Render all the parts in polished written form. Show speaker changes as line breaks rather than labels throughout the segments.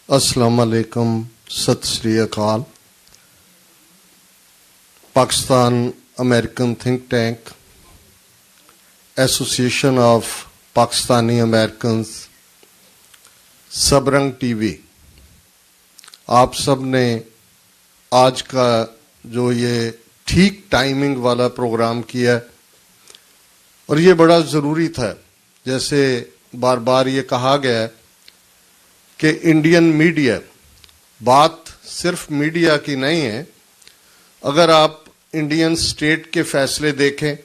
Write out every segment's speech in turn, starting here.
अस्सलाम वालेकुम, सत श्री अकाल। Pakistan American think tank, association of Pakistani Americans, Sabrang TV, आप सब ने आज का जो ये ठीक टाइमिंग वाला प्रोग्राम किया है, और ये बड़ा ज़रूरी था। जैसे बार बार ये कहा गया है कि इंडियन मीडिया, बात सिर्फ मीडिया की नहीं है। अगर आप इंडियन स्टेट के फैसले देखें,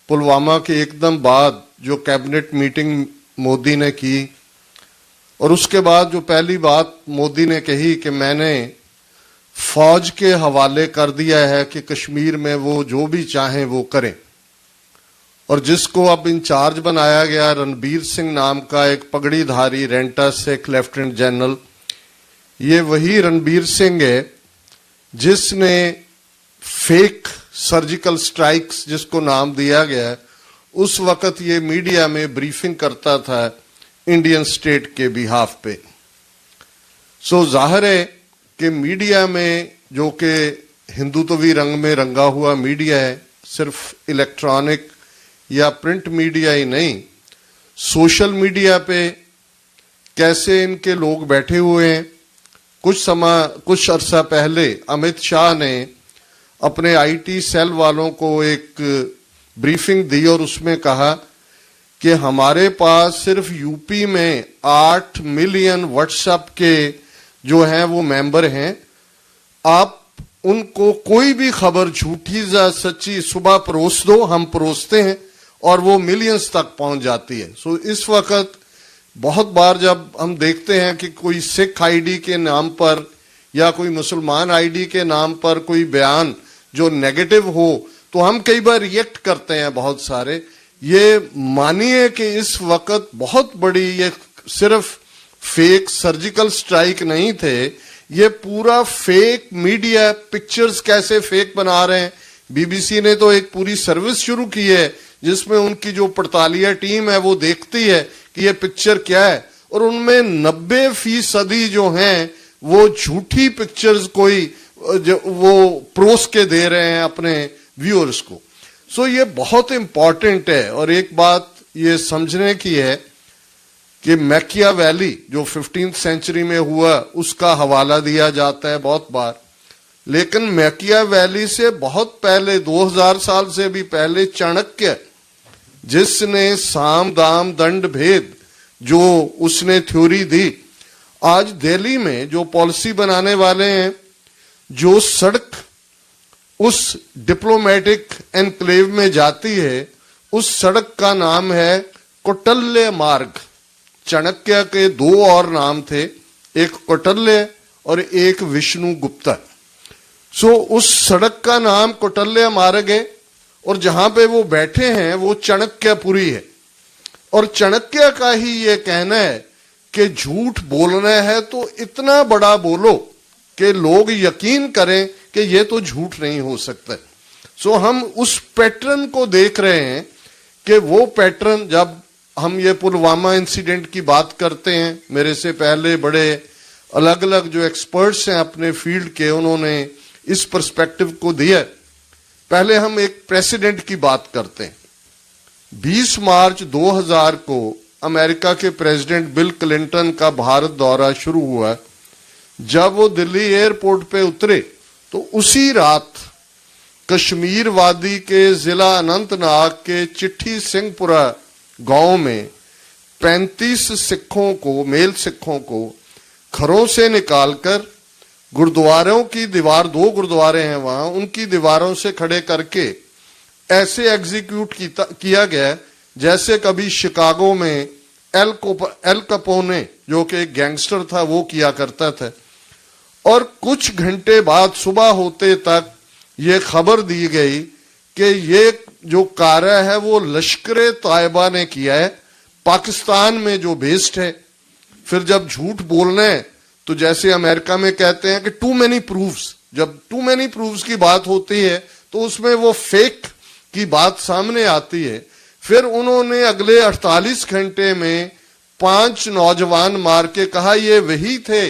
पुलवामा के एकदम बाद जो कैबिनेट मीटिंग मोदी ने की, और उसके बाद जो पहली बात मोदी ने कही कि मैंने फौज के हवाले कर दिया है कि कश्मीर में वो जो भी चाहें वो करें, और जिसको अब इंचार्ज बनाया गया रणबीर सिंह नाम का एक पगड़ीधारी रेंटस, एक लेफ्टिनेंट जनरल, ये वही रणबीर सिंह है जिसने फेक सर्जिकल स्ट्राइक्स जिसको नाम दिया गया है, उस वक्त ये मीडिया में ब्रीफिंग करता था इंडियन स्टेट के बिहाफ पे। सो जाहिर है कि मीडिया में, जो कि हिंदुत्वी रंग में रंगा हुआ मीडिया है, सिर्फ इलेक्ट्रॉनिक या प्रिंट मीडिया ही नहीं, सोशल मीडिया पे कैसे इनके लोग बैठे हुए हैं। कुछ अरसा पहले अमित शाह ने अपने आईटी सेल वालों को एक ब्रीफिंग दी और उसमें कहा कि हमारे पास सिर्फ यूपी में 8 मिलियन व्हाट्सएप के जो हैं वो मेंबर हैं। आप उनको कोई भी खबर, झूठी या सच्ची, सुबह परोस दो, हम परोसते हैं, और वो मिलियंस तक पहुंच जाती है। सो इस वक्त बहुत बार जब हम देखते हैं कि कोई सिख आईडी के नाम पर या कोई मुसलमान आईडी के नाम पर कोई बयान जो नेगेटिव हो, तो हम कई बार रिएक्ट करते हैं बहुत सारे। ये मानिए कि इस वक्त बहुत बड़ी, ये सिर्फ फेक सर्जिकल स्ट्राइक नहीं थे, ये पूरा फेक मीडिया, पिक्चर्स कैसे फेक बना रहे हैं। बीबीसी ने तो एक पूरी सर्विस शुरू की है जिसमें उनकी जो पड़तालिया टीम है वो देखती है कि ये पिक्चर क्या है, और उनमें 90% जो हैं वो झूठी पिक्चर्स कोई जो वो परोस के दे रहे हैं अपने व्यूअर्स को। सो ये बहुत इंपॉर्टेंट है। और एक बात ये समझने की है कि मैकियावेली जो 15th सेंचुरी में हुआ उसका हवाला दिया जाता है बहुत बार, लेकिन मैकियावेली से बहुत पहले, 2000 साल से भी पहले, चाणक्य, जिसने साम दाम दंड भेद जो उसने थ्योरी दी, आज दिल्ली में जो पॉलिसी बनाने वाले हैं, जो सड़क उस डिप्लोमेटिक एनक्लेव में जाती है, उस सड़क का नाम है कौटिल्य मार्ग। चाणक्य के 2 और नाम थे, एक कौटिल्य और एक विष्णु गुप्ता। सो उस सड़क का नाम कौटिल्य मार्ग है, और जहां पे वो बैठे हैं वो चाणक्यपुरी है। और चाणक्य का ही ये कहना है कि झूठ बोलना है तो इतना बड़ा बोलो कि लोग यकीन करें कि ये तो झूठ नहीं हो सकता। सो हम उस पैटर्न को देख रहे हैं कि वो पैटर्न, जब हम ये पुलवामा इंसिडेंट की बात करते हैं, मेरे से पहले बड़े अलग अलग जो एक्सपर्ट्स हैं अपने फील्ड के, उन्होंने इस पर्सपेक्टिव को दिया। पहले हम एक प्रेसिडेंट की बात करते हैं। 20 मार्च 2000 को अमेरिका के प्रेसिडेंट बिल क्लिंटन का भारत दौरा शुरू हुआ। जब वो दिल्ली एयरपोर्ट पे उतरे तो उसी रात कश्मीर वादी के जिला अनंतनाग के चिट्ठी सिंहपुरा गांव में 35 सिखों को, मेल सिखों को घरों से निकालकर गुरुद्वारों की दीवार, 2 गुरुद्वारे हैं वहां, उनकी दीवारों से खड़े करके ऐसे एग्जीक्यूट किया गया जैसे कभी शिकागो में एल कपोने, जो कि एक गैंगस्टर था, वो किया करता था। और कुछ घंटे बाद सुबह होते तक ये खबर दी गई कि ये जो कार्य है वो लश्कर तैयबा ने किया है, पाकिस्तान में जो बेस्ड है। फिर जब झूठ बोलना है तो जैसे अमेरिका में कहते हैं कि टू मेनी प्रूफ्स, जब टू मेनी प्रूफ्स की बात होती है तो उसमें वो फेक की बात सामने आती है। फिर उन्होंने अगले 48 घंटे में 5 नौजवान मार के कहा ये वही थे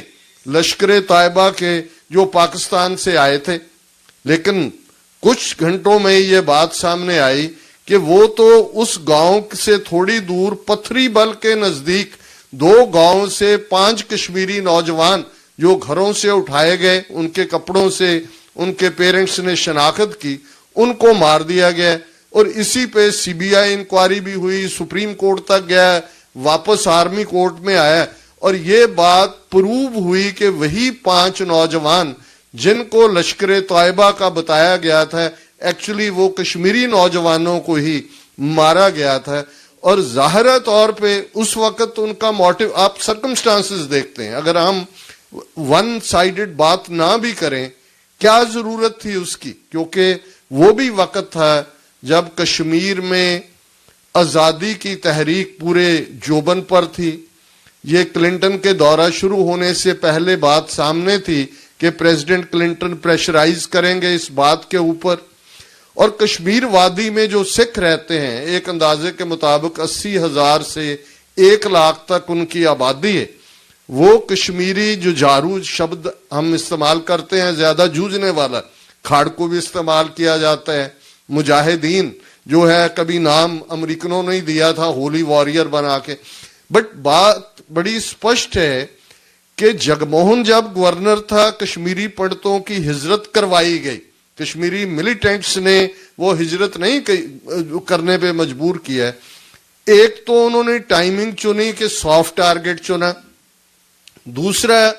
लश्कर तैयबा के जो पाकिस्तान से आए थे। लेकिन कुछ घंटों में ये बात सामने आई कि वो तो उस गांव से थोड़ी दूर पथरी बल के नजदीक 2 गांव से 5 कश्मीरी नौजवान जो घरों से उठाए गए, उनके कपड़ों से उनके पेरेंट्स ने शनाख्त की, उनको मार दिया गया। और इसी पे सीबीआई इंक्वायरी भी हुई, सुप्रीम कोर्ट तक गया, वापस आर्मी कोर्ट में आया और ये बात प्रूव हुई कि वही 5 नौजवान जिनको लश्कर तैयबा का बताया गया था, एक्चुअली वो कश्मीरी नौजवानों को ही मारा गया था। और जाहिर तौर पे उस वक्त उनका मोटिव, आप सर्कमस्टांसेस देखते हैं, अगर हम वन साइडेड बात ना भी करें, क्या जरूरत थी उसकी, क्योंकि वो भी वक्त था जब कश्मीर में आजादी की तहरीक पूरे जोबन पर थी। ये क्लिंटन के दौरा शुरू होने से पहले बात सामने थी कि प्रेसिडेंट क्लिंटन प्रेशराइज करेंगे इस बात के ऊपर। और कश्मीर वादी में जो सिख रहते हैं, एक अंदाजे के मुताबिक 80,000 से 1 लाख तक उनकी आबादी है। वो कश्मीरी जुझारू शब्द हम इस्तेमाल करते हैं, ज्यादा जूझने वाला, खाड़कू भी इस्तेमाल किया जाता है। मुजाहिदीन जो है, कभी नाम अमेरिकनों ने ही दिया था होली वॉरियर बना के। बट बात बड़ी स्पष्ट है कि जगमोहन जब गवर्नर था, कश्मीरी पंडितों की हिजरत करवाई गई। कश्मीरी मिलिटेंट्स ने वो हिजरत नहीं करने पे मजबूर किया। एक तो उन्होंने टाइमिंग चुनी कि सॉफ्ट टारगेट चुना, दूसरा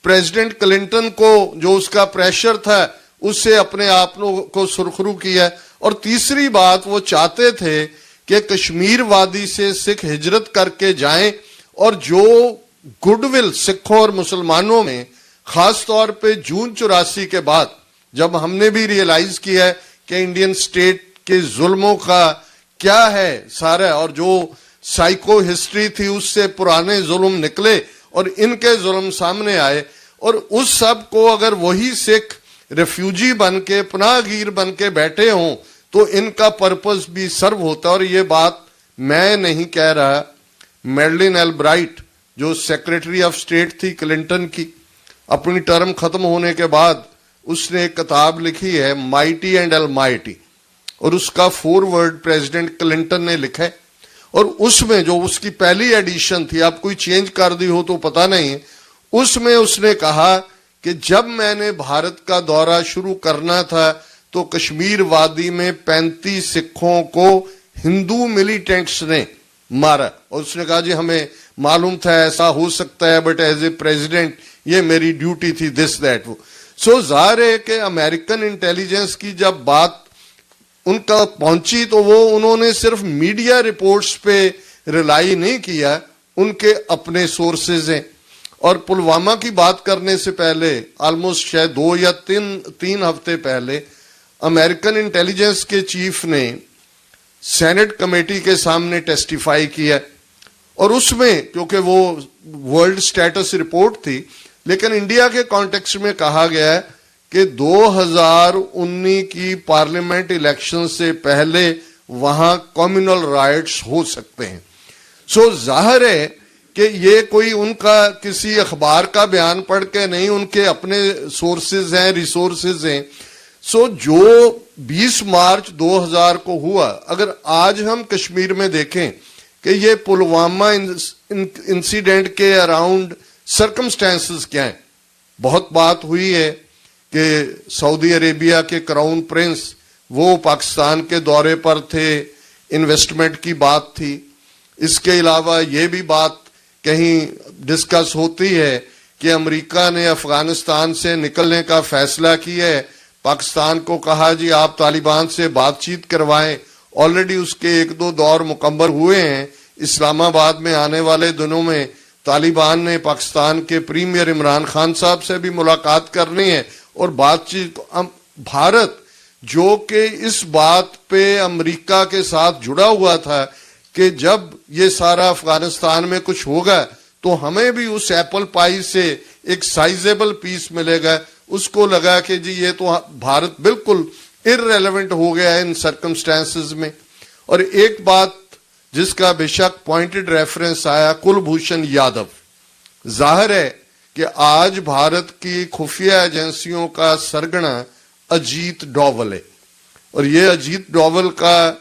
प्रेसिडेंट क्लिंटन को जो उसका प्रेशर था उससे अपने आप को सुरखरू किया, और तीसरी बात वो चाहते थे कि कश्मीर वादी से सिख हिजरत करके जाएं और जो गुडविल सिखों और मुसलमानों में, खास तौर पे जून 84 के बाद जब हमने भी रियलाइज किया है कि इंडियन स्टेट के जुल्मों का क्या है सारा, और जो साइको हिस्ट्री थी उससे पुराने जुल्म निकले और इनके जुल्म सामने आए, और उस सब को अगर वही सिख रेफ्यूजी बन के, पनाहगीर बन के बैठे हों तो इनका पर्पस भी सर्व होता। और ये बात मैं नहीं कह रहा, मैडलिन एल्ब्राइट जो सेक्रेटरी ऑफ स्टेट थी क्लिंटन की, अपनी टर्म खत्म होने के बाद उसने एक किताब लिखी है माइटी एंड अलमाइटी, और उसका फॉरवर्ड प्रेसिडेंट क्लिंटन ने लिखा है। और उसमें जो उसकी पहली एडिशन थी, आप कोई चेंज कर दी हो तो पता नहीं, उसमें उसने कहा कि जब मैंने भारत का दौरा शुरू करना था तो कश्मीर वादी में 35 सिखों को हिंदू मिलिटेंट्स ने मारा, और उसने कहा जी हमें मालूम था ऐसा हो सकता है, बट एज ए प्रेसिडेंट ये मेरी ड्यूटी थी, दिस दैट वो। सो जाहिर है कि अमेरिकन इंटेलिजेंस की जब बात उनका पहुंची तो वो उन्होंने सिर्फ मीडिया रिपोर्ट्स पे रिलाई नहीं किया, उनके अपने सोर्सेज हैं। और पुलवामा की बात करने से पहले, ऑलमोस्ट शायद 2 या 3 हफ्ते पहले, अमेरिकन इंटेलिजेंस के चीफ ने सेनेट कमेटी के सामने टेस्टिफाई किया, और उसमें क्योंकि वो वर्ल्ड स्टेटस रिपोर्ट थी, लेकिन इंडिया के कॉन्टेक्स्ट में कहा गया है कि 2019 की पार्लियामेंट इलेक्शन से पहले वहां कम्युनल राइट्स हो सकते हैं। सो जाहिर है कि ये कोई उनका किसी अखबार का बयान पढ़ के नहीं, उनके अपने सोर्सेज हैं, रिसोर्सेज हैं। सो जो 20 मार्च 2000 को हुआ, अगर आज हम कश्मीर में देखें कि ये पुलवामा इंसिडेंट के अराउंड सर्कमस्टेंसेस क्या हैं, बहुत बात हुई है कि सऊदी अरेबिया के क्राउन प्रिंस वो पाकिस्तान के दौरे पर थे, इन्वेस्टमेंट की बात थी। इसके अलावा ये भी बात कहीं डिस्कस होती है कि अमेरिका ने अफगानिस्तान से निकलने का फैसला किया है, पाकिस्तान को कहा जी आप तालिबान से बातचीत करवाएं। ऑलरेडी उसके 1-2 दौर मुकम्मल हुए हैं। इस्लामाबाद में आने वाले दिनों में तालिबान ने पाकिस्तान के प्रीमियर इमरान खान साहब से भी मुलाकात करनी है और बातचीत। भारत जो कि इस बात पे अमेरिका के साथ जुड़ा हुआ था कि जब ये सारा अफगानिस्तान में कुछ होगा तो हमें भी उस एप्पल पाई से एक साइजेबल पीस मिलेगा, उसको लगा कि जी ये तो भारत बिल्कुल इररेलेवेंट हो गया है इन सर्कमस्टेंसेस में। और एक बात جس کا بے شک پوائنٹڈ ریفرنس آیا کلبھوشن یادو. ظاہر ہے کہ آج بھارت کی خفیہ ایجنسیوں کا سرگنا اجیت ڈوول ہے, اور یہ اجیت ڈوول کا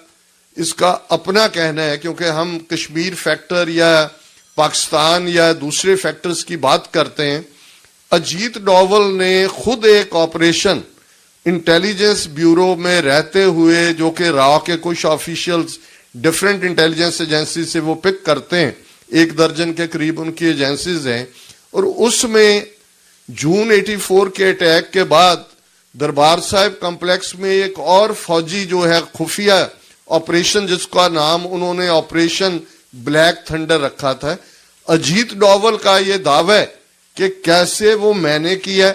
اس کا اپنا کہنا ہے, کیونکہ ہم کشمیر فیکٹر یا پاکستان یا دوسرے فیکٹرز کی بات کرتے ہیں. اجیت ڈوول نے خود ایک آپریشن انٹیلیجنس بیورو میں رہتے ہوئے, جو کہ را کے کچھ آفیشلز ڈفرینٹ انٹیلیجنس ایجنسی سے وہ پک کرتے ہیں, 1 درجن کے قریب ان کی ایجنسیز ہیں, اور اس میں جون 84 کے اٹیک کے بعد دربار صاحب کمپلیکس میں ایک اور فوجی جو ہے خفیہ آپریشن, جس کا نام انہوں نے آپریشن بلیک تھنڈر رکھا تھا. اجیت ڈوول کا یہ دعویٰ ہے کہ کیسے وہ میں نے کیا.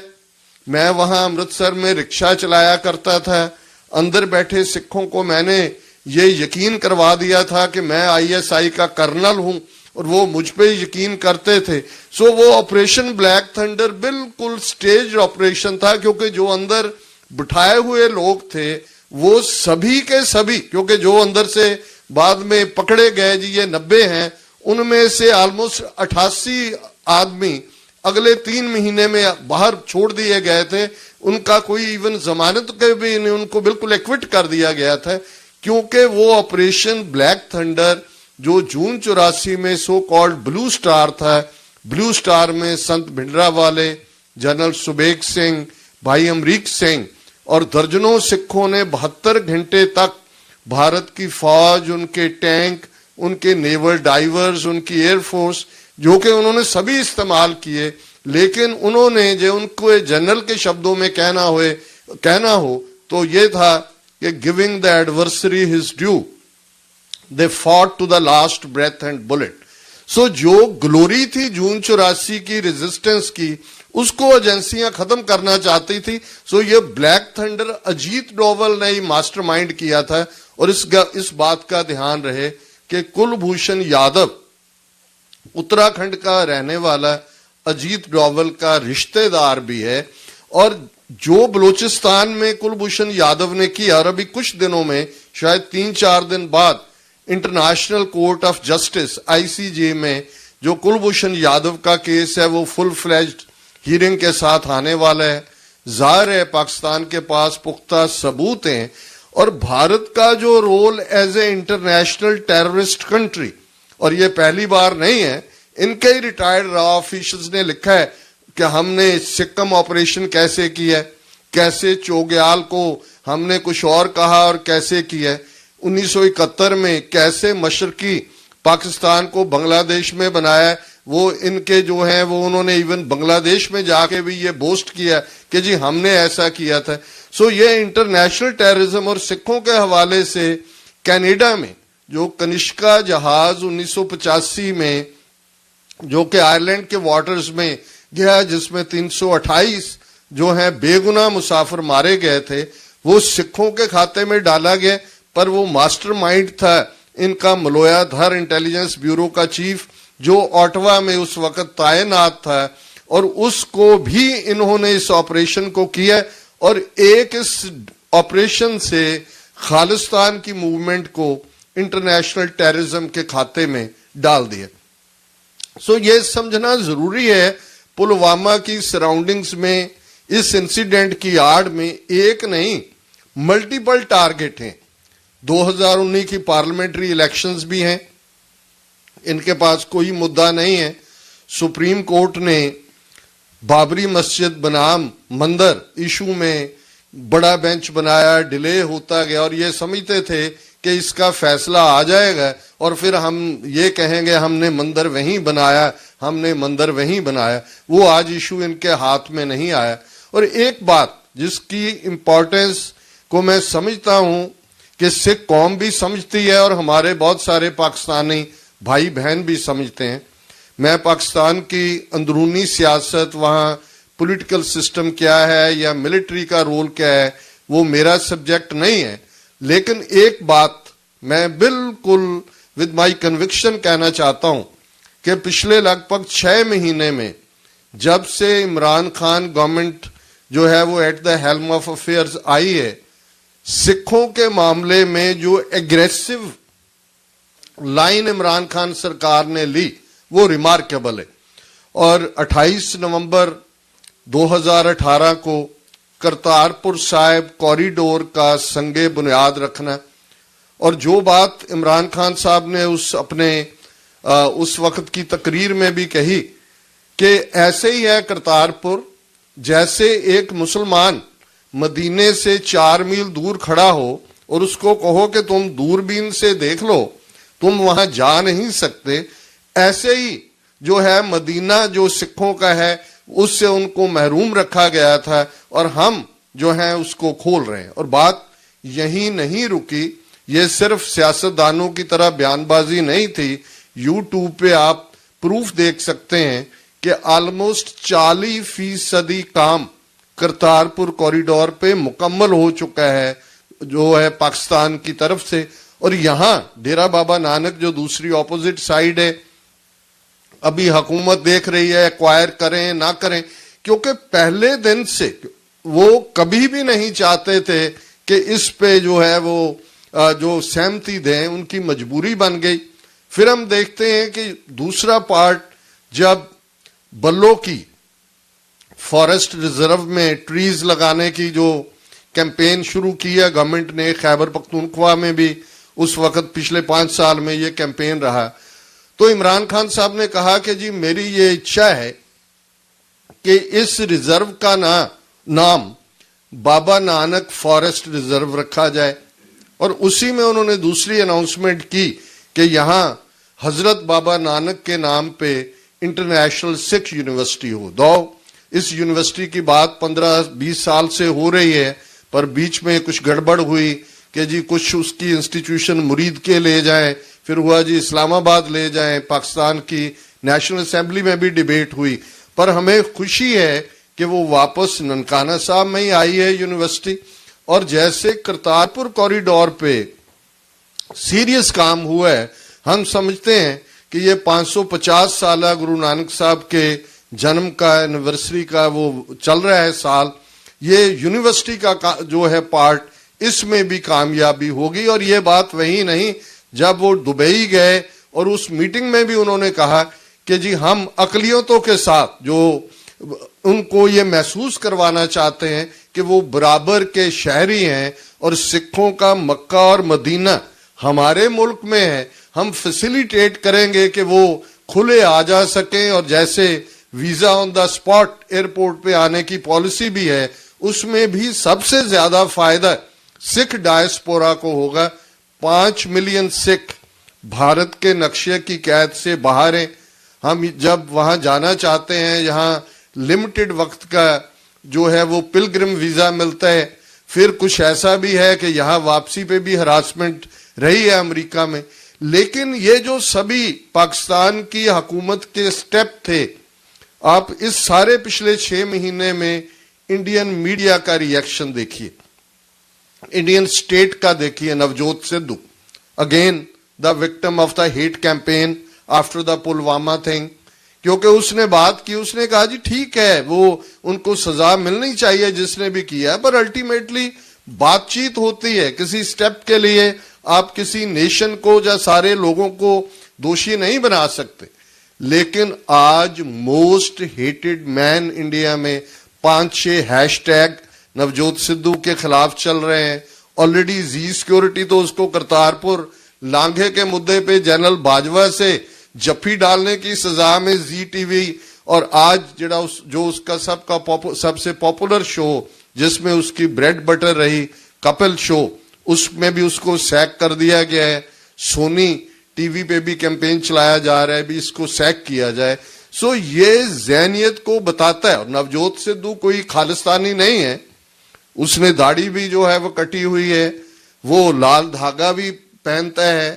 میں وہاں امرتسر میں رکشہ چلایا کرتا تھا, اندر بیٹھے سکھوں کو میں نے یہ یقین کروا دیا تھا کہ میں ISI کا کرنل ہوں, اور وہ مجھ پہ یقین کرتے تھے. سو وہ آپریشن بلیک تھنڈر بالکل سٹیج آپریشن تھا, کیونکہ جو اندر بٹھائے ہوئے لوگ تھے وہ سبھی کے سبھی, کیونکہ جو اندر سے بعد میں پکڑے گئے جی یہ 90 ہیں, ان میں سے آلموسٹ 88 آدمی اگلے 3 مہینے میں باہر چھوڑ دیے گئے تھے. ان کا کوئی ایون ضمانت کے بھی نہیں, ان کو بالکل ایکوٹ کر دیا گیا تھا, کیونکہ وہ آپریشن بلیک تھنڈر جو جون 84 میں سو کالڈ بلو سٹار تھا. بلو سٹار میں سنت بھنڈرا والے, جنرل سبیگ سنگھ, بھائی امریک سنگھ اور درجنوں سکھوں نے 72 گھنٹے تک بھارت کی فوج, ان کے ٹینک, ان کے نیول ڈائیورز, ان کی ایئر فورس, جو کہ انہوں نے سبھی استعمال کیے. لیکن انہوں نے جو ان کو جنرل کے شبدوں میں کہنا ہو تو یہ تھا کہ giving the adversary his due, they fought to the last breath and bullet. سو جو گلوری تھی جون 84 کی ریزسٹنس کی, اس کو ایجنسیاں ختم کرنا چاہتی تھی. سو یہ بلیک تھنڈر اجیت ڈوول نے ہی ماسٹر مائنڈ کیا تھا. اور اس بات کا دھیان رہے کہ کلبھوشن یادو اتراکھنڈ کا رہنے والا اجیت ڈوول کا رشتہ دار بھی ہے, اور جو بلوچستان میں کلبھوشن یادو نے کیا, اور ابھی کچھ دنوں میں شاید 3-4 دن بعد international court of justice ICJ میں جو کلبھوشن یادو کا کیس ہے وہ فل فلیجڈ ہیرنگ کے ساتھ آنے والا ہے. ظاہر ہے پاکستان کے پاس پختہ ثبوت ہیں, اور بھارت کا جو role as a international terrorist country, اور یہ پہلی بار نہیں ہے, ان کے ہی ریٹائرڈ را آفیشلز نے لکھا ہے کہ ہم نے سکم آپریشن کیسے کیا ہے, کیسے چوگیال کو ہم نے کچھ اور کہا اور کیسے کیا ہے, 1971 میں کیسے مشرقی پاکستان کو بنگلہ دیش میں بنایا. وہ ان کے جو ہیں وہ انہوں نے ایون بنگلہ دیش میں جا کے بھی یہ بوسٹ کیا کہ جی ہم نے ایسا کیا تھا. سو یہ انٹرنیشنل ٹیررزم. اور سکھوں کے حوالے سے کینیڈا میں جو کنشکا جہاز 1985 میں جو کہ آئرلینڈ کے واٹرز میں گیا, جس میں 328 جو ہیں بے گناہ مسافر مارے گئے تھے, وہ سکھوں کے کھاتے میں ڈالا گیا. پر وہ ماسٹر مائنڈ تھا ان کا ملویا دھر انٹیلیجنس بیورو کا چیف, جو اوٹوا میں اس وقت تعینات تھا, اور اس کو بھی انہوں نے اس آپریشن کو کیا, اور ایک اس آپریشن سے خالصتان کی موومنٹ کو انٹرنیشنل ٹیررزم کے کھاتے میں ڈال دیا. سو یہ سمجھنا ضروری ہے پلوامہ کی سراؤنڈنگز میں اس انسیڈنٹ کی آڑ میں ایک نہیں ملٹیپل ٹارگٹ ہیں. 2019 کی پارلیمنٹری الیکشنز بھی ہیں, ان کے پاس کوئی مدعا نہیں ہے. سپریم کورٹ نے بابری مسجد بنام مندر ایشو میں بڑا بینچ بنایا, ڈیلے ہوتا گیا, اور یہ سمجھتے تھے کہ اس کا فیصلہ آ جائے گا اور پھر ہم یہ کہیں گے ہم نے مندر وہیں بنایا, ہم نے مندر وہیں بنایا. وہ آج ایشو ان کے ہاتھ میں نہیں آیا. اور ایک بات جس کی امپورٹنس کو میں سمجھتا ہوں کہ سکھ قوم بھی سمجھتی ہے اور ہمارے بہت سارے پاکستانی بھائی بہن بھی سمجھتے ہیں. میں پاکستان کی اندرونی سیاست, وہاں پولیٹیکل سسٹم کیا ہے یا ملٹری کا رول کیا ہے, وہ میرا سبجیکٹ نہیں ہے. لیکن ایک بات میں بالکل ود مائی کنوکشن کہنا چاہتا ہوں کہ پچھلے لگ بھگ 6 مہینے میں جب سے عمران خان گورنمنٹ جو ہے وہ at the helm of affairs آئی ہے, سکھوں کے معاملے میں جو ایگریسو लाइन इमरान खान सरकार ने ली वो रिमार्केबल है। और 28 नवंबर 2018 को करतारपुर साहिब कॉरिडोर का संगे बुनियाद रखना, और जो बात इमरान खान साहब ने उस वक्त की तकरीर में भी कही कि ऐसे ही है करतारपुर जैसे एक मुसलमान मदीने से 4 मील दूर खड़ा हो और उसको कहो कि तुम दूरबीन से देख लो, तुम वहां जा नहीं सकते। ऐसे ही जो है मदीना जो सिखों का है उससे उनको महरूम रखा गया था और हम जो है उसको खोल रहे हैं। और बात यहीं नहीं रुकी, ये सिर्फ सियासतदानों की तरह बयानबाजी नहीं थी। यूट्यूब पे आप प्रूफ देख सकते हैं कि ऑलमोस्ट 40% काम करतारपुर कॉरिडोर पे मुकम्मल हो चुका है जो है पाकिस्तान की तरफ से। और यहाँ डेरा बाबा नानक जो दूसरी ऑपोजिट साइड है, अभी हुकूमत देख रही है एक्वायर करें ना करें, क्योंकि पहले दिन से वो कभी भी नहीं चाहते थे कि इस पे जो है वो जो सहमति दें, उनकी मजबूरी बन गई। फिर हम देखते हैं कि दूसरा पार्ट जब बल्लो की फॉरेस्ट रिजर्व में ट्रीज लगाने की जो कैंपेन शुरू की है गवर्नमेंट ने, खैबर पख्तूनख्वा में भी उस वक्त पिछले 5 साल में ये कैंपेन रहा, तो इमरान खान साहब ने कहा कि जी मेरी ये इच्छा है कि इस रिजर्व का नाम बाबा नानक फॉरेस्ट रिजर्व रखा जाए। और उसी में उन्होंने दूसरी अनाउंसमेंट की कि यहाँ हजरत बाबा नानक के नाम पे इंटरनेशनल सिख यूनिवर्सिटी हो। दो इस यूनिवर्सिटी की बात 15-20 साल से हो रही है, पर बीच में कुछ गड़बड़ हुई कि जी कुछ उसकी इंस्टीट्यूशन मुरीद के ले जाएं, फिर हुआ जी इस्लामाबाद ले जाएं, पाकिस्तान की नेशनल असेंबली में भी डिबेट हुई। पर हमें खुशी है कि वो वापस ननकाना साहब में ही आई है यूनिवर्सिटी। और जैसे करतारपुर कॉरिडोर पे सीरियस काम हुआ है, हम समझते हैं कि ये 550 साल गुरु नानक साहब के जन्म का एनिवर्सरी का वो चल रहा है साल, ये यूनिवर्सिटी का जो है पार्ट, इसमें भी कामयाबी होगी। और ये बात वही नहीं, जब वो दुबई गए और उस मीटिंग में भी उन्होंने कहा कि जी हम अकलियतों के साथ जो उनको ये महसूस करवाना चाहते हैं कि वो बराबर के शहरी हैं और सिखों का मक्का और मदीना हमारे मुल्क में है, हम फैसिलिटेट करेंगे कि वो खुले आ जा सकें। और जैसे visa on the spot airport पे आने की पॉलिसी भी है, उसमें भी सबसे ज्यादा फायदा सिख डायस्पोरा को होगा। 5 मिलियन सिख भारत के नक्शे की कैद से बाहर हैं। हम जब वहां जाना चाहते हैं, यहाँ लिमिटेड वक्त का जो है वो पिलग्रिम वीजा मिलता है। फिर कुछ ऐसा भी है कि यहाँ वापसी पे भी हरासमेंट रही है अमेरिका में। लेकिन ये जो सभी पाकिस्तान की हुकूमत के स्टेप थे, आप इस सारे पिछले 6 महीने में इंडियन मीडिया का रिएक्शन देखिए, इंडियन स्टेट का देखिए। Navjot Sidhu again the victim of the hate campaign after the Pulwama thing, क्योंकि उसने बात की, उसने कहा जी ठीक है वो उनको सजा मिलनी चाहिए जिसने भी किया है, पर अल्टीमेटली बातचीत होती है। किसी स्टेप के लिए आप किसी नेशन को या सारे लोगों को दोषी नहीं बना सकते। लेकिन आज मोस्ट हेटेड मैन इंडिया में 5-6 हैशटैग नवजोत सिद्धू के खिलाफ चल रहे हैं। ऑलरेडी जी सिक्योरिटी तो उसको करतारपुर लांघे के मुद्दे पे जनरल बाजवा से जफ्फी डालने की सजा में जी टीवी, और आज जो उसका सबसे पॉपुलर शो जिसमें उसकी ब्रेड बटर रही कपिल शो, उसमें भी उसको सैक कर दिया गया है। सोनी टीवी पे भी कैंपेन चलाया जा रहा है भी इसको सैक किया जाए। सो ये ज़हनियत को बताता है। और नवजोत सिद्धू कोई खालिस्तानी नहीं है, उसने दाढ़ी भी जो है वो कटी हुई है, वो लाल धागा भी पहनता है,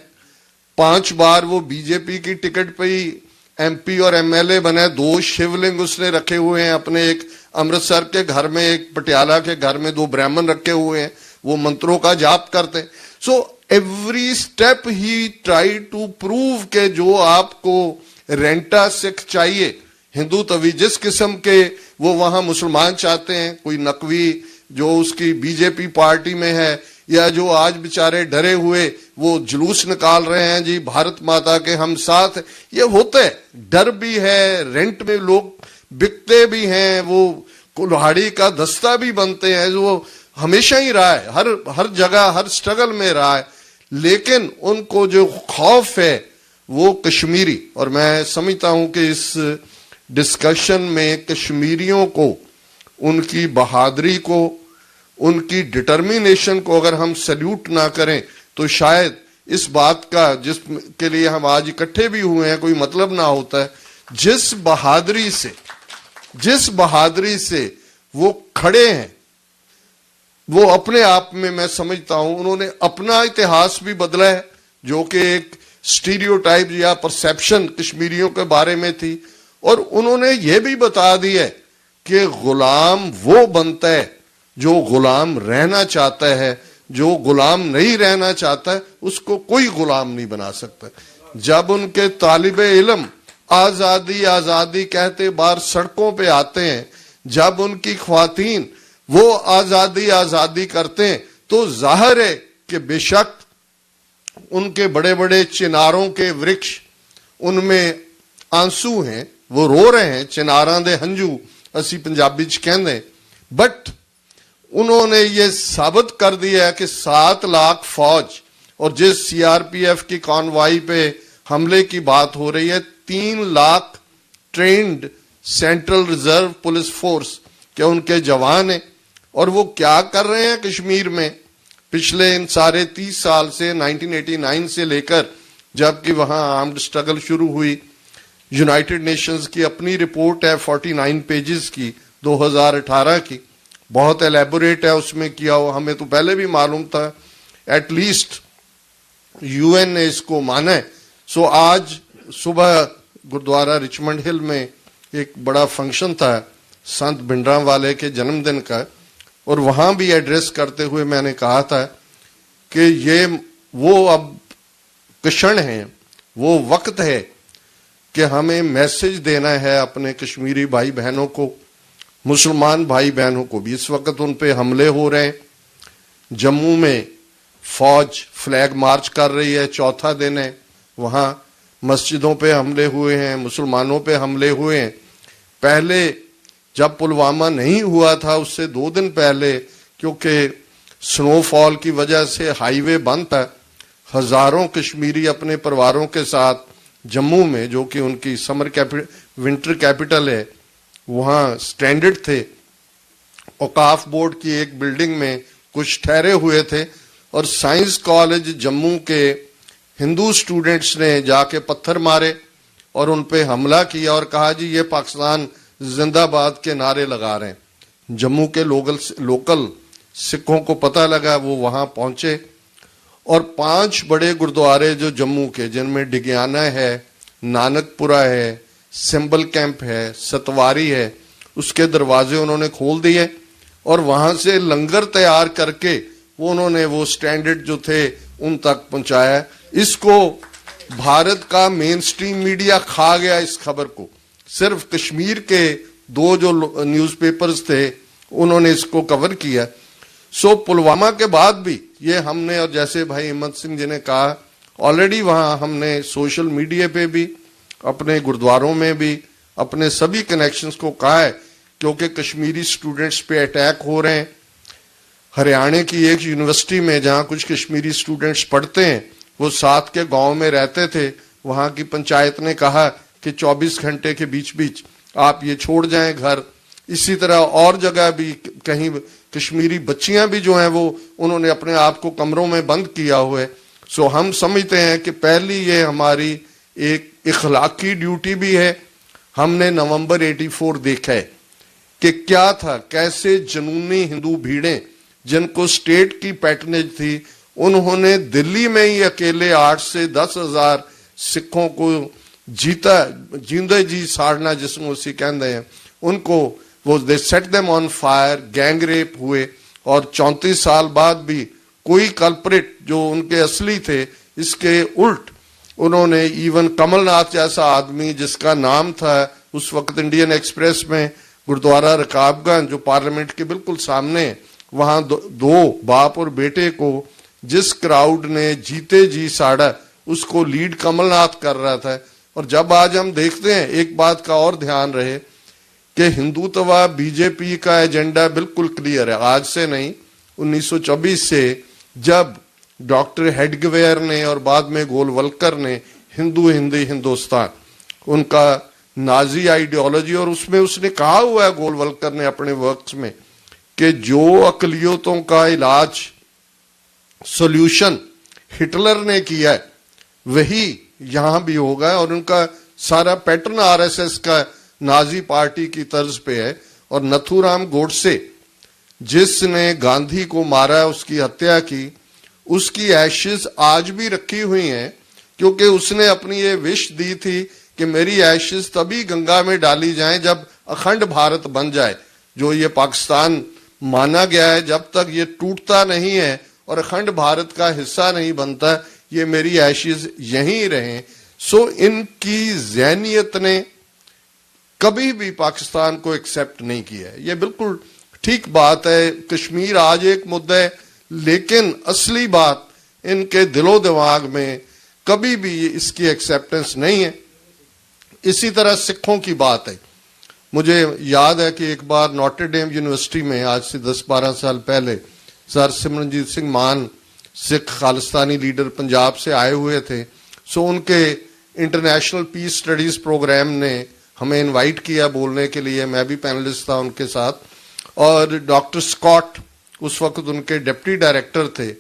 5 बार वो बीजेपी की टिकट पे ही एमपी और एमएलए बने, 2 शिवलिंग उसने रखे हुए हैं अपने, एक अमृतसर के घर में, एक पटियाला के घर में 2 ब्राह्मण रखे हुए हैं, वो मंत्रों का जाप करते हैं। So every step he try to prove के जो आपको रेंटा सिख चाहिए, हिंदू तवी जिस किस्म के वो वहां मुसलमान चाहते हैं, कोई नकवी जो उसकी बीजेपी पार्टी में है یا جو آج بیچارے ڈرے ہوئے وہ جلوس نکال رہے ہیں جی بھارت ماتا کے ہم ساتھ، یہ ہوتا ہے، ڈر بھی ہے، رینٹ میں لوگ بکتے بھی ہیں، وہ کلہاڑی کا دستہ بھی بنتے ہیں، جو ہمیشہ ہی رہا ہے، ہر جگہ ہر سٹرگل میں رہا ہے، لیکن ان کو جو خوف ہے وہ کشمیری، اور میں سمجھتا ہوں کہ اس ڈسکشن میں کشمیریوں کو، ان کی بہادری کو، ان کی ڈٹرمینیشن کو اگر ہم سیلیوٹ نہ کریں تو شاید اس بات کا جس کے لیے ہم آج اکٹھے بھی ہوئے ہیں کوئی مطلب نہ ہوتا ہے۔ جس بہادری سے وہ کھڑے ہیں، وہ اپنے آپ میں سمجھتا ہوں انہوں نے اپنا اتہاس بھی بدلا ہے، جو کہ ایک سٹیریوٹائپ یا پرسیپشن کشمیریوں کے بارے میں تھی، اور انہوں نے یہ بھی بتا دیا ہے کہ غلام وہ بنتا ہے جو غلام رہنا چاہتا ہے، جو غلام نہیں رہنا چاہتا ہے اس کو کوئی غلام نہیں بنا سکتا۔ جب ان کے طالب علم آزادی آزادی کہتے باہر سڑکوں پہ آتے ہیں، جب ان کی خواتین وہ آزادی آزادی کرتے ہیں، تو ظاہر ہے کہ بے شک ان کے بڑے بڑے چناروں کے ورکش ان میں آنسو ہیں، وہ رو رہے ہیں، چناراں دے ہنجو اسی پنجابی چ کہندے، بٹ انہوں نے یہ ثابت کر دیا ہے کہ 7 لاکھ فوج، اور جس سی آر پی ایف کی کانوائی پہ حملے کی بات ہو رہی ہے، 3 lakh trained central reserve police force کہ ان کے جوان ہیں، اور وہ کیا کر رہے ہیں کشمیر میں پچھلے ان سارے 30 سال سے 1989 سے لے کر جب کہ وہاں آرمڈ سٹرگل شروع ہوئی۔ یونائٹڈ نیشنز کی اپنی رپورٹ ہے 49 پیجز کی 2018 کی، بہت ایلیبوریٹ ہے اس میں کیا ہوا، ہمیں تو پہلے بھی معلوم تھا، ایٹ لیسٹ یو این نے اس کو مانا ہے۔ سو آج صبح گردوارہ رچمنڈ ہل میں ایک بڑا فنکشن تھا سنت بھنڈراں والے کے جنم دن کا، اور وہاں بھی ایڈریس کرتے ہوئے میں نے کہا تھا کہ یہ وہ اب کشن ہے، وہ وقت ہے کہ ہمیں میسج دینا ہے اپنے کشمیری بھائی بہنوں کو، مسلمان بھائی بہنوں کو بھی۔ اس وقت ان پہ حملے ہو رہے ہیں، جموں میں فوج فلیگ مارچ کر رہی ہے، 4تھا دن ہے، وہاں مسجدوں پہ حملے ہوئے ہیں، مسلمانوں پہ حملے ہوئے ہیں۔ پہلے جب پلوامہ نہیں ہوا تھا اس سے 2 دن پہلے، کیونکہ سنو فال کی وجہ سے ہائی وے بند تھا، ہزاروں کشمیری اپنے پریواروں کے ساتھ جموں میں، جو کہ ان کی ونٹر کیپٹل ہے، وہاں سٹینڈرڈ تھے، اوقاف بورڈ کی ایک بلڈنگ میں کچھ ٹھہرے ہوئے تھے، اور سائنس کالج جموں کے ہندو سٹوڈنٹس نے جا کے پتھر مارے اور ان پہ حملہ کیا اور کہا جی یہ پاکستان زندہ باد کے نعرے لگا رہے ہیں۔ جموں کے لوکل سکھوں کو پتہ لگا، وہ وہاں پہنچے، اور 5 بڑے گردوارے جو جموں کے، جن میں ڈگیانہ ہے، نانک پورہ ہے، سمبل کیمپ ہے، ستواری ہے، اس کے دروازے انہوں نے کھول دیے، اور وہاں سے لنگر تیار کر کے انہوں نے وہ سٹینڈرڈ جو تھے ان تک پہنچایا۔ اس کو بھارت کا مین سٹریم میڈیا کھا گیا، اس خبر کو، صرف کشمیر کے 2 جو نیوز پیپرز تھے انہوں نے اس کو کور کیا۔ سو پلوامہ کے بعد بھی یہ ہم نے، اور جیسے بھائی ہمت سنگھ جی نے کہا، آلریڈی وہاں ہم نے سوشل میڈیا پہ بھی، اپنے گردواروں میں بھی، اپنے سبھی کنیکشنز کو کہا ہے، کیونکہ کشمیری سٹوڈنٹس پہ اٹیک ہو رہے ہیں۔ ہریانہ کی ایک یونیورسٹی میں جہاں کچھ کشمیری سٹوڈنٹس پڑھتے ہیں، وہ ساتھ کے گاؤں میں رہتے تھے، وہاں کی پنچایت نے کہا کہ 24 گھنٹے کے بیچ آپ یہ چھوڑ جائیں گھر۔ اسی طرح اور جگہ بھی کہیں کشمیری بچیاں بھی جو ہیں وہ انہوں نے اپنے آپ کو کمروں میں بند کیا ہوا ہے۔ سو ہم سمجھتے ہیں کہ پہلی یہ ہماری ایک اخلاقی ڈیوٹی بھی ہے۔ ہم نے نومبر 84 دیکھا ہے کہ کیا تھا، کیسے جنونی ہندو بھیڑیں جن کو اسٹیٹ کی پیٹرنیج تھی، انہوں نے دلی میں ہی اکیلے 8 سے 10 ہزار سکھوں کو جیندے جی ساڑنا جس کو اسی کہندے ہیں، ان کو وہ they set them on fire, gang rape ہوئے، اور 34 سال بعد بھی کوئی کلپریٹ جو ان کے اصلی تھے، اس کے الٹ انہوں نے ایون کمل ناتھ جیسا آدمی جس کا نام تھا اس وقت انڈین ایکسپریس میں گردوارہ رکاب گنج جو پارلیمنٹ کے بالکل سامنے ہے، वहां दो बाप और बेटे को जिस क्राउड ने जीते जी साड़ा, उसको लीड कमलनाथ कर रहा था। और जब आज हम देखते हैं, एक बात का और ध्यान रहे कि हिंदुत्व बीजेपी का एजेंडा बिल्कुल क्लियर है, आज से नहीं 1924 से, जब डॉक्टर हेडगेवार ने और बाद में गोलवलकर ने हिंदू हिंदी हिंदुस्तान, उनका नाजी आइडियोलॉजी, और उसमें उसने कहा हुआ है गोलवलकर ने अपने वर्क्स में कि जो अकलियतों का इलाज सॉल्यूशन हिटलर ने किया है वही यहां भी होगा। और उनका सारा पैटर्न आरएसएस का नाजी पार्टी की तर्ज पे है। और नथुराम गोडसे जिसने गांधी को मारा, उसकी हत्या की, उसकी एशेज आज भी रखी हुई हैं, क्योंकि उसने अपनी ये विश दी थी कि मेरी एशेज तभी गंगा में डाली जाएं जब अखंड भारत बन जाए। जो ये पाकिस्तान माना गया है, जब तक ये टूटता नहीं है और अखंड भारत का हिस्सा नहीं बनता, ये मेरी एशेज यहीं रहें। सो इनकी ज़हनियत ने कभी भी पाकिस्तान को एक्सेप्ट नहीं किया है। ये बिल्कुल ठीक बात है, कश्मीर आज एक मुद्दा है, लेकिन असली बात इनके दिलो दिमाग में कभी भी इसकी एक्सेप्टेंस नहीं है। इसी तरह सिखों की बात है। मुझे याद है कि एक बार नॉटर डेम यूनिवर्सिटी में आज से 10-12 साल पहले सर सिमरनजीत सिंह मान, सिख खालिस्तानी लीडर पंजाब से आए हुए थे। सो उनके इंटरनेशनल पीस स्टडीज प्रोग्राम ने हमें इनवाइट किया बोलने के लिए, मैं भी पैनलिस्ट था उनके साथ। और डॉक्टर स्कॉट उस वक्त उनके डिप्टी डायरेक्टर थे।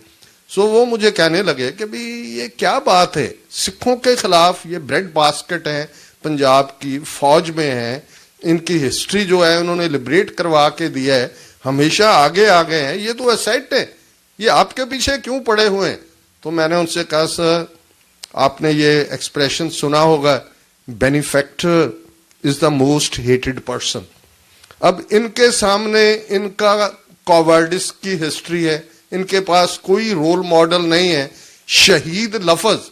सो वो मुझे कहने लगे कि भाई ये क्या बात है, सिखों के खिलाफ ये ब्रेड बास्केट है, पंजाब की फौज में है, इनकी हिस्ट्री जो है उन्होंने लिबरेट करवा के दिया है, हमेशा आगे आगे हैं, ये तो एसेट है, ये आपके पीछे क्यों पड़े हुए हैं? तो मैंने उनसे कहा सर आपने ये एक्सप्रेशन सुना होगा, benefactor is the most hated person. अब इनके सामने इनका कॉवर्डिस की हिस्ट्री है, इनके पास कोई रोल मॉडल नहीं है। शहीद लफ्ज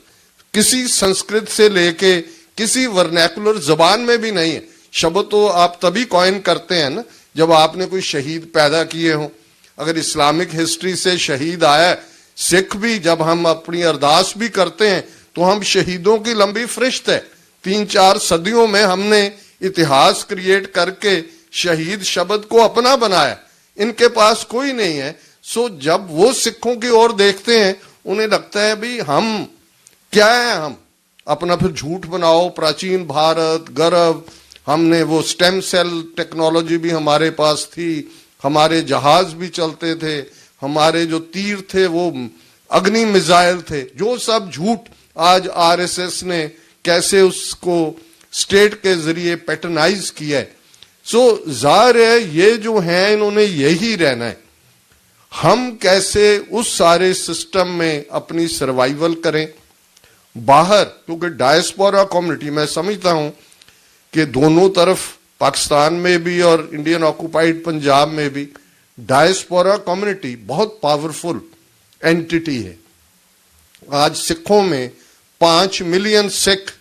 किसी संस्कृत से लेके किसी वर्नैकुलर जबान में भी नहीं है। शब्द तो आप तभी कॉइन करते हैं ना जब आपने कोई शहीद पैदा किए हो। अगर इस्लामिक हिस्ट्री से शहीद आया, सिख भी जब हम अपनी अरदास भी करते हैं तो हम शहीदों की लंबी फरिश्त है। 3-4 सदियों में हमने इतिहास क्रिएट करके शहीद शब्द को अपना बनाया, इनके पास कोई नहीं है। सो जब वो सिखों की ओर देखते हैं उन्हें लगता है भी हम क्या है, हम अपना फिर झूठ बनाओ, प्राचीन भारत गर्व, हमने वो स्टेम सेल टेक्नोलॉजी भी हमारे पास थी, हमारे जहाज भी चलते थे, हमारे जो तीर थे वो अग्नि मिसाइल थे, जो सब झूठ आज आरएसएस ने कैसे उसको स्टेट के जरिए पैटर्नाइज किया है। सो जाहिर है ये जो है इन्होंने यही रहना है। हम कैसे उस सारे सिस्टम में अपनी सर्वाइवल करें बाहर, क्योंकि डायस्पोरा कम्युनिटी मैं समझता हूं कि दोनों तरफ पाकिस्तान में भी और इंडियन ऑक्युपाइड पंजाब में भी डायस्पोरा कम्युनिटी बहुत पावरफुल एंटिटी है। आज सिखों में 5 मिलियन सिख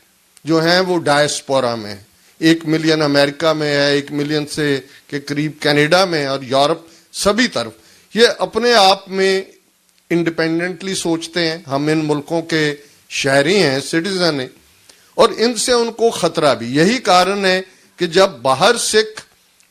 जो हैं वो डायस्पोरा में है, 1 मिलियन अमेरिका में है, 1 मिलियन से के करीब कनाडा में और यूरोप, सभी तरफ। ये अपने आप में इंडिपेंडेंटली सोचते हैं, हम इन मुल्कों के शहरी हैं, सिटीजन हैं, और इनसे उनको खतरा भी। यही कारण है कि जब बाहर सिख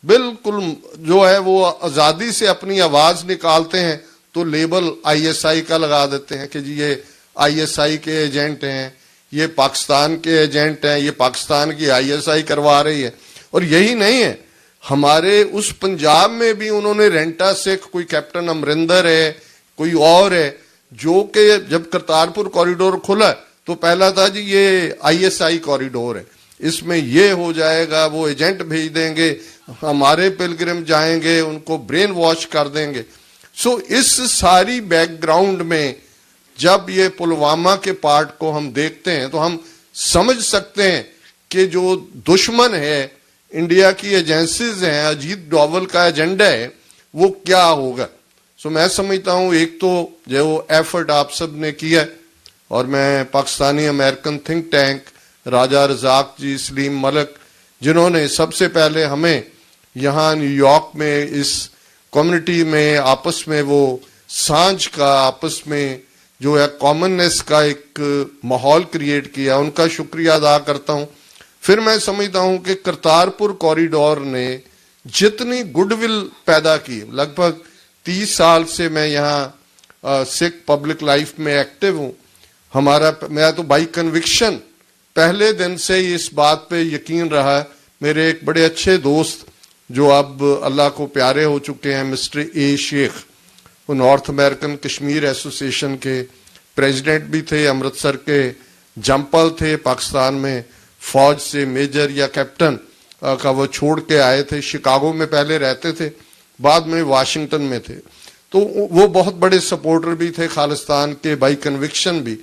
बिल्कुल जो है वो आजादी से अपनी आवाज निकालते हैं तो लेबल आईएसआई का लगा देते हैं कि जी ये आईएसआई के एजेंट हैं, ये पाकिस्तान के एजेंट हैं, ये पाकिस्तान की आईएसआई करवा रही है। और यही नहीं है, हमारे उस पंजाब में भी उन्होंने रेंटा सिख, कोई कैप्टन अमरिंदर है, कोई और है, जो कि जब करतारपुर कॉरिडोर खुला तो पहला था जी ये आईएसआई कॉरिडोर है, इसमें ये हो जाएगा, वो एजेंट भेज देंगे, हमारे पिलग्रिम जाएंगे, उनको ब्रेन वॉश कर देंगे। सो इस सारी बैकग्राउंड में जब ये पुलवामा के पार्ट को हम देखते हैं तो हम समझ सकते हैं कि जो दुश्मन है इंडिया की एजेंसीज हैं, अजीत डोवल का एजेंडा है, वो क्या होगा। सो मैं समझता हूं एक तो जो एफर्ट आप सब ने किया, और मैं पाकिस्तानी अमेरिकन थिंक टैंक, राजा रजाक जी, सलीम मलिक, जिन्होंने सबसे पहले हमें यहाँ न्यूयॉर्क में इस کمیونٹی میں آپس میں وہ سانجھ کا، آپس میں جو ہے کامننس کا ایک ماحول کریٹ کیا، ان کا شکریہ ادا کرتا ہوں۔ پھر میں سمجھتا ہوں کہ کرتارپور کوریڈور نے جتنی گڈ ول پیدا کی، لگ بھگ 30 سال سے میں یہاں سکھ پبلک لائف میں ایکٹیو ہوں، میں تو بائی کنوکشن پہلے دن سے ہی اس بات پہ یقین رہا ہے۔ میرے ایک بڑے اچھے دوست جو اب اللہ کو پیارے ہو چکے ہیں، مسٹر اے شیخ، وہ نارتھ امریکن کشمیر ایسوسیشن کے پریزیڈنٹ بھی تھے، امرتسر کے جمپل تھے، پاکستان میں فوج سے میجر یا کیپٹن کا وہ چھوڑ کے آئے تھے، شکاگو میں پہلے رہتے تھے، بعد میں واشنگٹن میں تھے، تو وہ بہت بڑے سپورٹر بھی تھے خالصتان کے، بائی کنوکشن بھی۔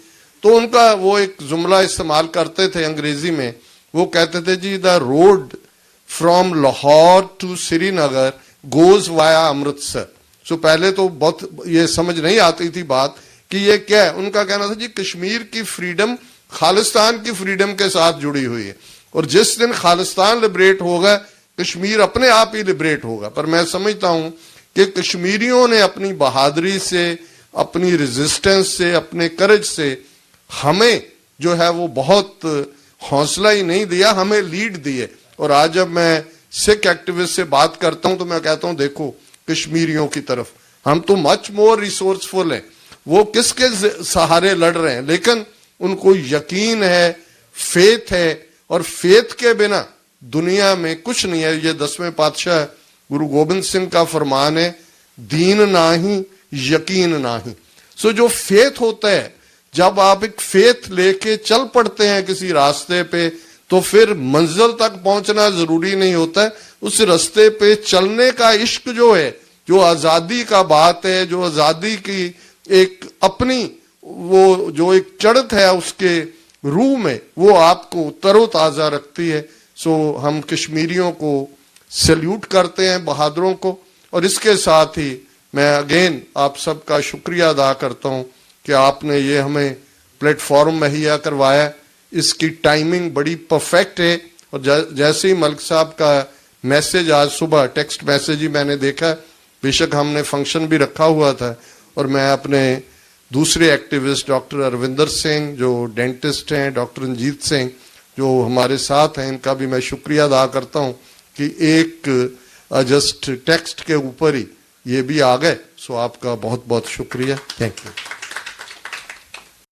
تو ان کا وہ ایک جملہ استعمال کرتے تھے انگریزی میں، وہ کہتے تھے جی the road from Lahore to Srinagar goes via Amritsar. So پہلے تو بہت یہ سمجھ نہیں آتی تھی بات کہ یہ کیا ہے۔ ان کا کہنا تھا جی کشمیر کی فریڈم خالصتان کی فریڈم کے ساتھ جڑی ہوئی ہے، اور جس دن خالصتان لبریٹ ہوگا کشمیر اپنے آپ ہی لبریٹ ہوگا۔ پر میں سمجھتا ہوں کہ کشمیریوں نے اپنی بہادری سے، اپنی ریزسٹنس سے، اپنے کرج سے ہمیں جو ہے وہ بہت حوصلہ ہی نہیں دیا، ہمیں لیڈ دیے۔ اور آج جب میں سکھ ایکٹیوسٹ سے بات کرتا ہوں تو میں کہتا ہوں دیکھو کشمیریوں کی طرف، ہم تو مچ مور ریسورسفل ہیں، وہ کس کے سہارے لڑ رہے ہیں، لیکن ان کو یقین ہے، فیتھ ہے، اور فیتھ کے بنا دنیا میں کچھ نہیں ہے۔ یہ 10ویں پادشاہ گرو گوبند سنگھ کا فرمان ہے، دین نہیں یقین نہیں۔ سو جو فیتھ ہوتا ہے، جب آپ ایک فیتھ لے کے چل پڑتے ہیں کسی راستے پہ، تو پھر منزل تک پہنچنا ضروری نہیں ہوتا ہے، اس راستے پہ چلنے کا عشق جو ہے، جو آزادی کا بات ہے، جو آزادی کی ایک اپنی وہ جو ایک چڑھت ہے اس کے روح میں، وہ آپ کو تر و تازہ رکھتی ہے۔ سو ہم کشمیریوں کو سیلیوٹ کرتے ہیں، بہادروں کو، اور اس کے ساتھ ہی میں اگین آپ سب کا شکریہ ادا کرتا ہوں کہ آپ نے یہ ہمیں پلیٹ فارم مہیا کروایا۔ اس کی ٹائمنگ بڑی پرفیکٹ ہے، اور جیسے ہی ملک صاحب کا میسج آج صبح ٹیکسٹ میسج ہی میں نے دیکھا، بے شک ہم نے فنکشن بھی رکھا ہوا تھا، اور میں اپنے دوسرے ایکٹیوسٹ ڈاکٹر اروندر سنگھ جو ڈینٹسٹ ہیں، ڈاکٹر رنجیت سنگھ جو ہمارے ساتھ ہیں، ان کا بھی میں شکریہ ادا کرتا ہوں کہ ایک جسٹ ٹیکسٹ کے اوپر ہی یہ بھی آ گئے۔ سو آپ کا بہت بہت شکریہ، تھینک یو۔